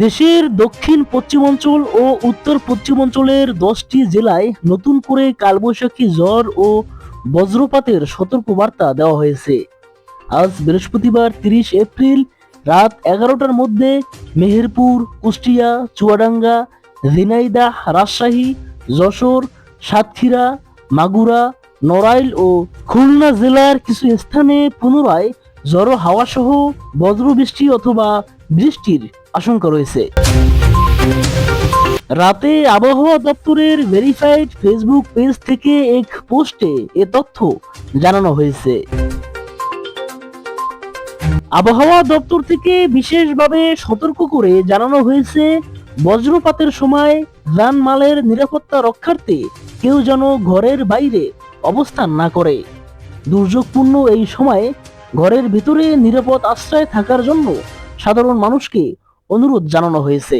দেশের দক্ষিণ পশ্চিমাঞ্চল ও উত্তর পশ্চিমাঞ্চলের 10টি জেলায় নতুন করে কালবৈশাখী ঝড় ও বজ্রপাতের সতর্কবার্তা দেওয়া হয়েছে। আজ বৃহস্পতিবার 30 এপ্রিল রাত 11টার মধ্যে মেহেরপুর, কুষ্টিয়া, চুয়াডাঙ্গা, ঝিনাইদহ, রাজশাহী, যশোর, সাতক্ষীরা, মাগুরা, নড়াইল ও খুলনা জেলার কিছু স্থানে পুনরায় ঝড়ো হাওয়া সহ বজ্রবৃষ্টি অথবা বৃষ্টির আশঙ্কা রয়েছে। রাতে আবহাওয়া দপ্তরের ভেরিফাইড ফেসবুক পেজ থেকে এক পোস্টে এ তথ্য জানানো হয়েছে। আবহাওয়া দপ্তর থেকে বিশেষভাবে সতর্ক করে জানানো হয়েছে, বজ্রপাতের সময় যানমালের নিরাপত্তা রক্ষার্থে কেউ যেন ঘরের বাইরে অবস্থান না করে। দুর্যোগপূর্ণ এই সময়ে ঘরের ভিতরে নিরাপদ আশ্রয়ে থাকার জন্য সাধারণ মানুষকে অনুরোধ জানানো হয়েছে।